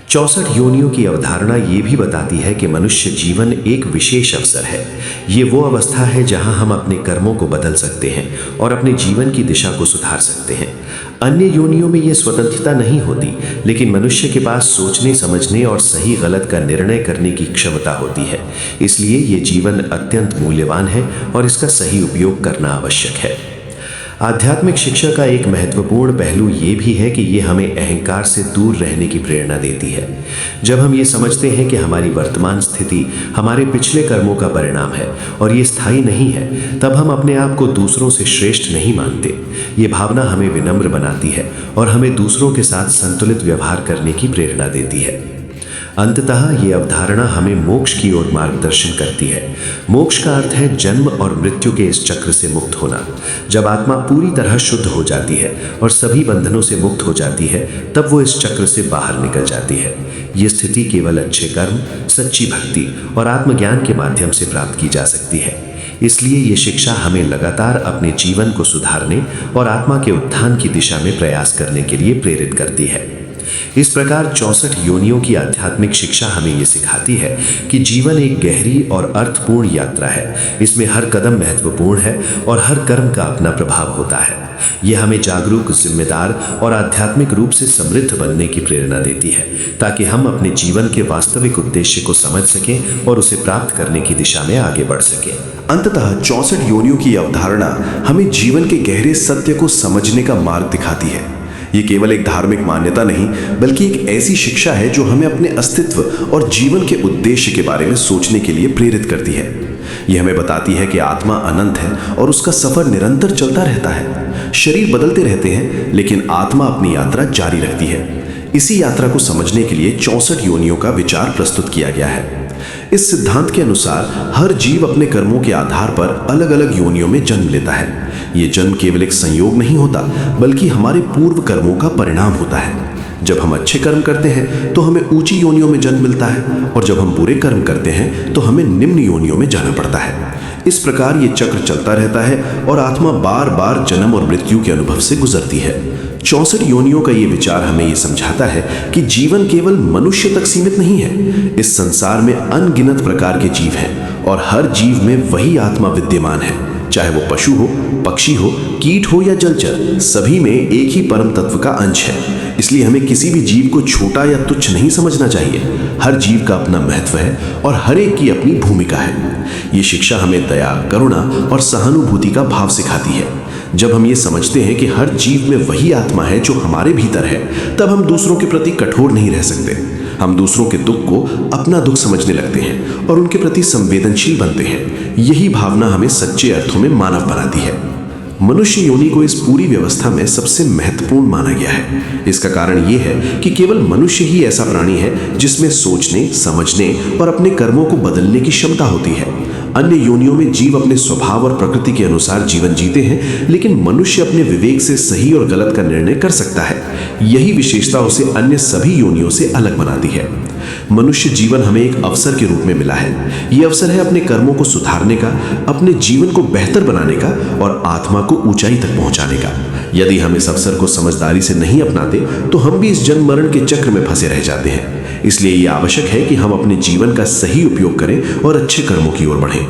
64 योनियों की अवधारणा ये भी बताती है कि मनुष्य जीवन एक विशेष अवसर है। ये वो अवस्था है जहां हम अपने कर्मों को बदल सकते हैं और अपने जीवन की दिशा को सुधार सकते हैं। अन्य योनियों में ये स्वतंत्रता नहीं होती, लेकिन मनुष्य के पास सोचने, समझने और सही गलत का निर्णय करने की क्षमता होती है। इसलिए ये जीवन अत्यंत मूल्यवान है और इसका सही उपयोग करना आवश्यक है। आध्यात्मिक शिक्षा का एक महत्वपूर्ण पहलू ये भी है कि ये हमें अहंकार से दूर रहने की प्रेरणा देती है। जब हम ये समझते हैं कि हमारी वर्तमान स्थिति हमारे पिछले कर्मों का परिणाम है और ये स्थायी नहीं है, तब हम अपने आप को दूसरों से श्रेष्ठ नहीं मानते। ये भावना हमें विनम्र बनाती है और हमें दूसरों के साथ संतुलित व्यवहार करने की प्रेरणा देती है। अंततः ये अवधारणा हमें मोक्ष की ओर मार्गदर्शन करती है। मोक्ष का अर्थ है जन्म और मृत्यु के इस चक्र से मुक्त होना। जब आत्मा पूरी तरह शुद्ध हो जाती है और सभी बंधनों से मुक्त हो जाती है, तब वो इस चक्र से बाहर निकल जाती है। ये स्थिति केवल अच्छे कर्म, सच्ची भक्ति और आत्मज्ञान के माध्यम से प्राप्त की जा सकती है। इसलिए ये शिक्षा हमें लगातार अपने जीवन को सुधारने और आत्मा के उत्थान की दिशा में प्रयास करने के लिए प्रेरित करती है। इस प्रकार 64 योनियों की आध्यात्मिक शिक्षा हमें ये सिखाती है कि जीवन एक गहरी और अर्थपूर्ण यात्रा है। इसमें हर कदम महत्वपूर्ण है और हर कर्म का अपना प्रभाव होता है। यह हमें जागरूक, जिम्मेदार और आध्यात्मिक रूप से समृद्ध बनने की प्रेरणा देती है, ताकि हम अपने जीवन के वास्तविक उद्देश्य को समझ सकें और उसे प्राप्त करने की दिशा में आगे बढ़ सकें। अंततः 64 योनियों की अवधारणा हमें जीवन के गहरे सत्य को समझने का मार्ग दिखाती है। ये केवल एक धार्मिक मान्यता नहीं बल्कि एक ऐसी शिक्षा है जो हमें अपने अस्तित्व और जीवन के उद्देश्य के बारे में सोचने के लिए प्रेरित करती है। यह हमें बताती है कि आत्मा अनंत है और उसका सफर निरंतर चलता रहता है। शरीर बदलते रहते हैं लेकिन आत्मा अपनी यात्रा जारी रखती है। इसी यात्रा को समझने के लिए 64 योनियों का विचार प्रस्तुत किया गया है। इस सिद्धांत के अनुसार हर जीव अपने कर्मों के आधार पर अलग अलग योनियों में जन्म लेता है। ये जन्म केवल एक संयोग नहीं होता बल्कि हमारे पूर्व कर्मों का परिणाम होता है। जब हम अच्छे कर्म करते हैं तो हमें ऊंची योनियों में जन्म मिलता है और जब हम बुरे कर्म करते हैं तो हमें निम्न योनियों में जाना पड़ता है। इस प्रकार ये चक्र चलता रहता है और आत्मा बार बार जन्म और मृत्यु के अनुभव से गुजरती है। 64 योनियों का ये विचार हमें ये समझाता है कि जीवन केवल मनुष्य तक सीमित नहीं है। इस संसार में अनगिनत प्रकार के जीव हैं और हर जीव में वही आत्मा विद्यमान है। चाहे वो पशु हो, पक्षी हो, कीट हो या जलचर, सभी में एक ही परम तत्व का अंश है। इसलिए हमें किसी भी जीव को छोटा या तुच्छ नहीं समझना चाहिए। हर जीव का अपना महत्व है और हर एक की अपनी भूमिका है। ये शिक्षा हमें दया, करुणा और सहानुभूति का भाव सिखाती है। जब हम ये समझते हैं कि हर जीव में वही आत्मा है जो हमारे भीतर है, तब हम दूसरों के प्रति कठोर नहीं रह सकते। हम दूसरों के दुख को अपना दुख समझने लगते हैं और उनके प्रति संवेदनशील बनते हैं। यही भावना हमें सच्चे अर्थों में मानव बनाती है। मनुष्य योनि को इस पूरी व्यवस्था में सबसे महत्वपूर्ण माना गया है। इसका कारण यह है कि केवल मनुष्य ही ऐसा प्राणी है जिसमें सोचने, समझने और अपने कर्मों को बदलने की क्षमता होती है। अन्य योनियों में जीव अपने स्वभाव और प्रकृति के अनुसार जीवन जीते हैं, लेकिन मनुष्य अपने विवेक से सही और गलत का निर्णय कर सकता है। यही विशेषता उसे अन्य सभी योनियों से अलग बनाती है। मनुष्य जीवन हमें एक अवसर के रूप में मिला है। यह अवसर है अपने कर्मों को सुधारने का, अपने जीवन को बेहतर बनाने का और आत्मा को ऊंचाई तक पहुंचाने का। यदि हम इस अवसर को समझदारी से नहीं अपनाते तो हम भी इस जन्म मरण के चक्र में फंसे रह जाते हैं। इसलिए यह आवश्यक है कि हम अपने जीवन का सही उपयोग करें और अच्छे कर्मों की ओर बढ़ें।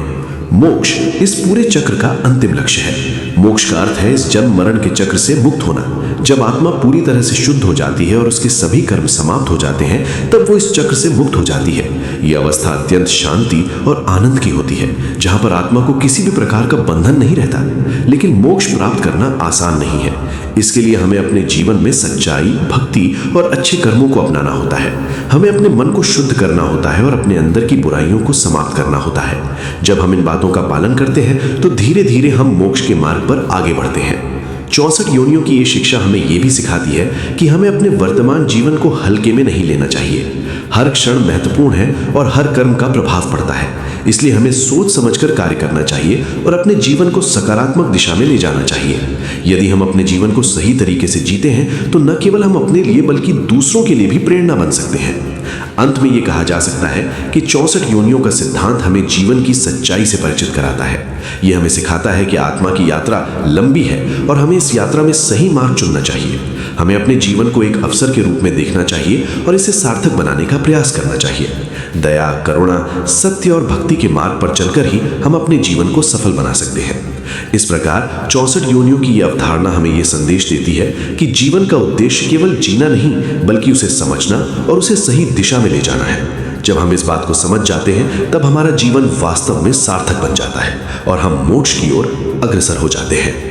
मोक्ष इस पूरे चक्र का अंतिम लक्ष्य है। मोक्ष का अर्थ है इस जन्म मरण के चक्र से मुक्त होना। जब आत्मा पूरी तरह से शुद्ध हो जाती है और उसके सभी कर्म समाप्त हो जाते हैं, तब वो इस चक्र से मुक्त हो जाती है। यह अवस्था अत्यंत शांति और आनंद की होती है, जहां पर आत्मा को किसी भी प्रकार का बंधन नहीं रहता। लेकिन मोक्ष प्राप्त करना आसान नहीं है। इसके लिए हमें अपने जीवन में सच्चाई, भक्ति और अच्छे कर्मों को अपनाना होता है। हमें अपने मन को शुद्ध करना होता है और अपने अंदर की बुराइयों को समाप्त करना होता है। जब हम इन बातों का पालन करते हैं तो धीरे धीरे हम मोक्ष के मार्ग पर आगे बढ़ते हैं। 64 योनियों की ये शिक्षा हमें ये भी सिखाती है कि हमें अपने वर्तमान जीवन को हल्के में नहीं लेना चाहिए। हर क्षण महत्वपूर्ण है और हर कर्म का प्रभाव पड़ता है। इसलिए हमें सोच समझकर कार्य करना चाहिए और अपने जीवन को सकारात्मक दिशा में ले जाना चाहिए। यदि हम अपने जीवन को सही तरीके से जीते हैं तो न केवल हम अपने लिए बल्कि दूसरों के लिए भी प्रेरणा बन सकते हैं। अंत में ये कहा जा सकता है कि 64 योनियों का सिद्धांत हमें जीवन की सच्चाई से परिचित कराता है। यह हमें सिखाता है कि आत्मा की यात्रा लंबी है और हमें इस यात्रा में सही मार्ग चुनना चाहिए। हमें अपने जीवन को एक अवसर के रूप में देखना चाहिए और इसे सार्थक बनाने का प्रयास करना चाहिए। दया, करुणा, सत्य और भक्ति के मार्ग पर चलकर ही हम अपने जीवन को सफल बना सकते हैं। इस प्रकार 64 योनियों की यह अवधारणा हमें यह संदेश देती है कि जीवन का उद्देश्य केवल जीना नहीं बल्कि उसे समझना और उसे सही दिशा में ले जाना है। जब हम इस बात को समझ जाते हैं तब हमारा जीवन वास्तव में सार्थक बन जाता है और हम मोक्ष की ओर अग्रसर हो जाते हैं।